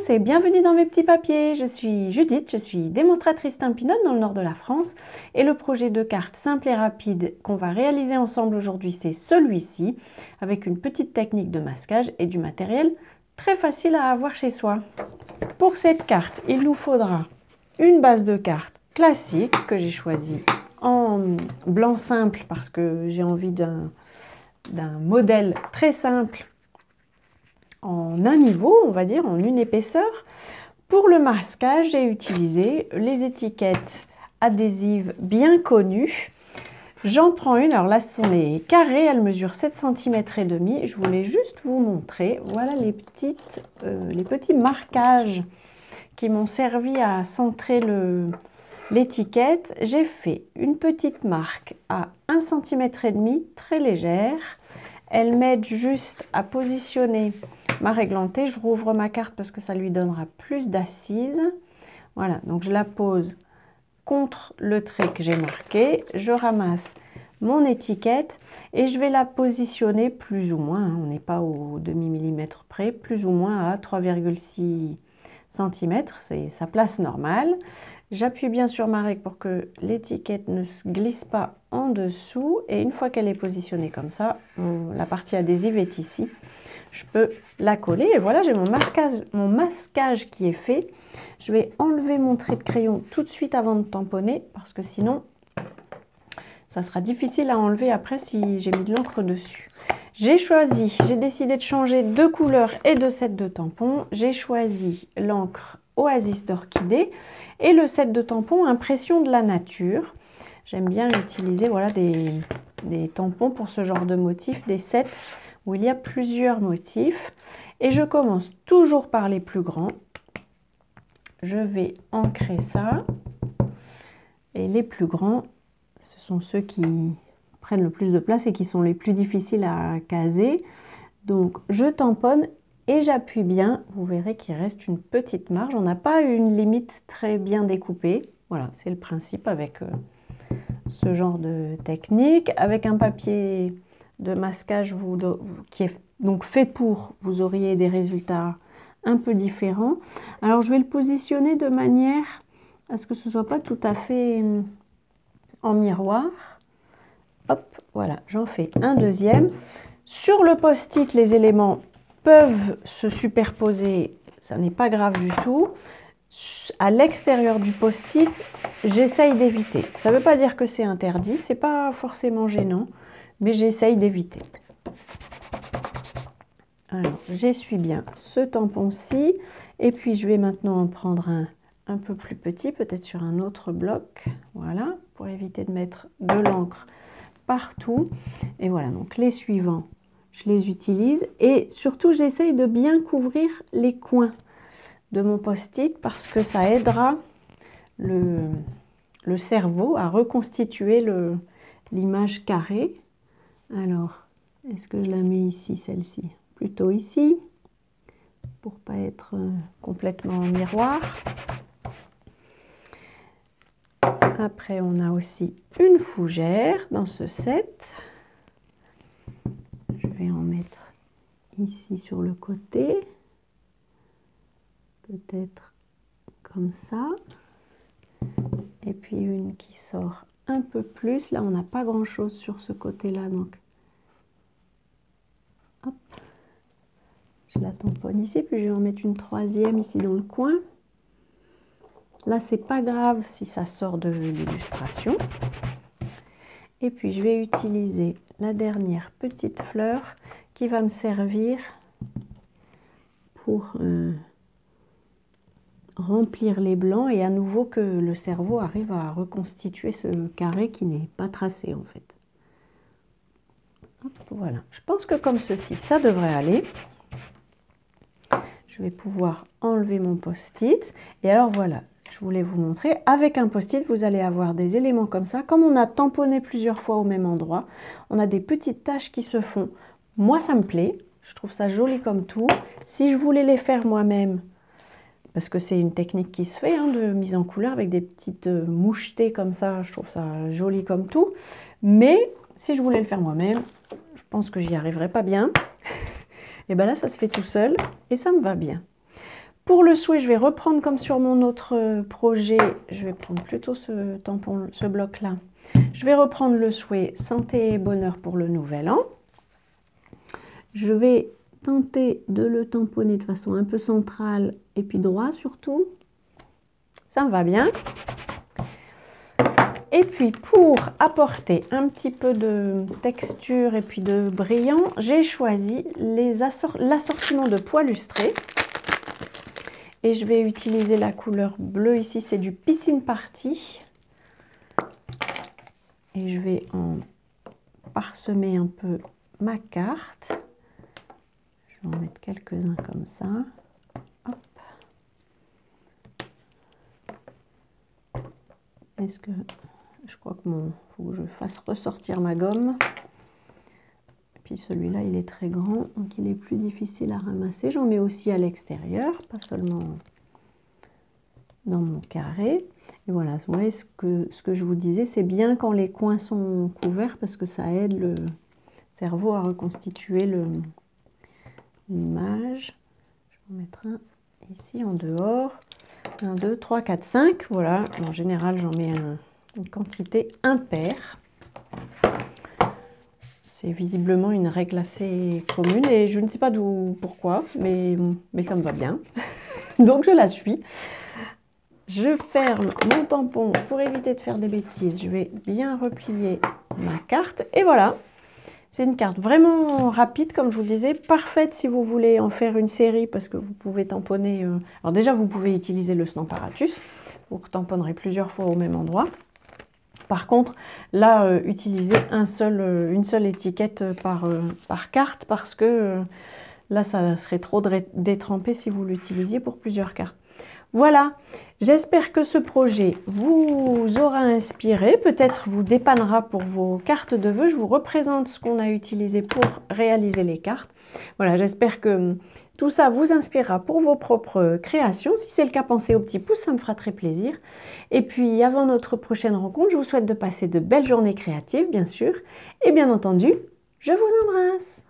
tous et bienvenue dans mes petits papiers. Je suis Judith, je suis démonstratrice Stampin' Up dans le nord de la France et le projet de carte simple et rapide qu'on va réaliser ensemble aujourd'hui, c'est celui-ci avec une petite technique de masquage et du matériel très facile à avoir chez soi. Pour cette carte, il nous faudra une base de carte classique que j'ai choisie en blanc simple parce que j'ai envie d'un modèle très simple en un niveau, on va dire, en une épaisseur. Pour le masquage, j'ai utilisé les étiquettes adhésives bien connues. J'en prends une, alors là ce sont les carrés, elles mesurent 7 cm et demi. Je voulais juste vous montrer, voilà les petits marquages qui m'ont servi à centrer l'étiquette. J'ai fait une petite marque à 1 cm et demi, très légère. Elle m'aide juste à positionner ma réglantée. Je rouvre ma carte parce que ça lui donnera plus d'assises. Voilà, donc je la pose contre le trait que j'ai marqué. Je ramasse mon étiquette et je vais la positionner plus ou moins, on n'est pas au demi-millimètre près, plus ou moins à 3,6 cm, c'est sa place normale. J'appuie bien sur ma règle pour que l'étiquette ne se glisse pas en dessous. Et une fois qu'elle est positionnée comme ça, la partie adhésive est ici. Je peux la coller. Et voilà, j'ai mon masquage qui est fait. Je vais enlever mon trait de crayon tout de suite avant de tamponner parce que sinon, ça sera difficile à enlever après si j'ai mis de l'encre dessus. J'ai décidé de changer de couleur et de set de tampons. J'ai choisi l'encre Oasis d'Orchidée et le set de tampons Impression de la nature. J'aime bien utiliser voilà, des tampons pour ce genre de motifs, des sets où il y a plusieurs motifs. Et je commence toujours par les plus grands. Je vais ancrer ça. Et les plus grands, ce sont ceux qui prennent le plus de place et qui sont les plus difficiles à caser. Donc je tamponne et j'appuie bien. Vous verrez qu'il reste une petite marge. On n'a pas une limite très bien découpée. Voilà, c'est le principe avec ce genre de technique. Avec un papier de masquage qui est donc fait pour, vous auriez des résultats un peu différents. Alors je vais le positionner de manière à ce que ce ne soit pas tout à fait en miroir. Hop, voilà, j'en fais un deuxième. Sur le post-it, les éléments peuvent se superposer, ça n'est pas grave du tout. À l'extérieur du post-it, j'essaye d'éviter. Ça ne veut pas dire que c'est interdit, c'est pas forcément gênant, mais j'essaye d'éviter. Alors, j'essuie bien ce tampon-ci, et puis je vais maintenant en prendre un peu plus petit, peut-être sur un autre bloc, voilà, pour éviter de mettre de l'encre partout. Et voilà, donc les suivants, je les utilise et surtout j'essaye de bien couvrir les coins de mon post-it parce que ça aidera le cerveau à reconstituer l'image carrée. Alors, est-ce que je la mets ici, celle-ci? Plutôt ici, pour pas être complètement en miroir. Après, on a aussi une fougère dans ce set. Je vais en mettre ici sur le côté. Peut-être comme ça. Et puis une qui sort un peu plus. Là, on n'a pas grand-chose sur ce côté-là. Donc, hop. Je la tamponne ici. Puis je vais en mettre une troisième ici dans le coin. Là, c'est pas grave si ça sort de l'illustration. Et puis, je vais utiliser la dernière petite fleur qui va me servir pour remplir les blancs et à nouveau que le cerveau arrive à reconstituer ce carré qui n'est pas tracé en fait. Hop, voilà. Je pense que comme ceci, ça devrait aller. Je vais pouvoir enlever mon post-it. Et alors voilà. Je voulais vous montrer, avec un post-it, vous allez avoir des éléments comme ça. Comme on a tamponné plusieurs fois au même endroit, on a des petites taches qui se font. Moi, ça me plaît. Je trouve ça joli comme tout. Si je voulais les faire moi-même, parce que c'est une technique qui se fait, hein, de mise en couleur avec des petites mouchetées comme ça, je trouve ça joli comme tout. Mais si je voulais le faire moi-même, je pense que j'y arriverais pas bien. Et bien là, ça se fait tout seul et ça me va bien. Pour le souhait, je vais reprendre comme sur mon autre projet. Je vais prendre plutôt ce tampon, ce bloc-là. Je vais reprendre le souhait santé et bonheur pour le nouvel an. Je vais tenter de le tamponner de façon un peu centrale et puis droit surtout. Ça me va bien. Et puis pour apporter un petit peu de texture et puis de brillant, j'ai choisi l'assortiment de pois lustrés. Et je vais utiliser la couleur bleue ici, c'est du Piscine Party. Et je vais en parsemer un peu ma carte. Je vais en mettre quelques-uns comme ça. Hop. Est-ce que... Je crois que faut que je fasse ressortir ma gomme. Et puis celui-là, il est très grand, donc il est plus difficile à ramasser. J'en mets aussi à l'extérieur, pas seulement dans mon carré. Et voilà, vous voyez ce que je vous disais, c'est bien quand les coins sont couverts parce que ça aide le cerveau à reconstituer l'image. Je vais en mettre un ici en dehors. 1, 2, 3, 4, 5. Voilà, en général, j'en mets une quantité impaire. C'est visiblement une règle assez commune et je ne sais pas pourquoi, mais ça me va bien. Donc je la suis. Je ferme mon tampon pour éviter de faire des bêtises. Je vais bien replier ma carte et voilà. C'est une carte vraiment rapide, comme je vous disais, parfaite si vous voulez en faire une série parce que vous pouvez tamponner. Alors déjà, vous pouvez utiliser le Stamparatus. Vous tamponnerez plusieurs fois au même endroit. Par contre, là, utilisez une seule étiquette par carte parce que là, ça serait trop détrempé si vous l'utilisiez pour plusieurs cartes. Voilà, j'espère que ce projet vous aura inspiré, peut-être vous dépannera pour vos cartes de vœux. Je vous représente ce qu'on a utilisé pour réaliser les cartes. Voilà, j'espère que tout ça vous inspirera pour vos propres créations. Si c'est le cas, pensez au petit pouce, ça me fera très plaisir. Et puis, avant notre prochaine rencontre, je vous souhaite de passer de belles journées créatives, bien sûr. Et bien entendu, je vous embrasse.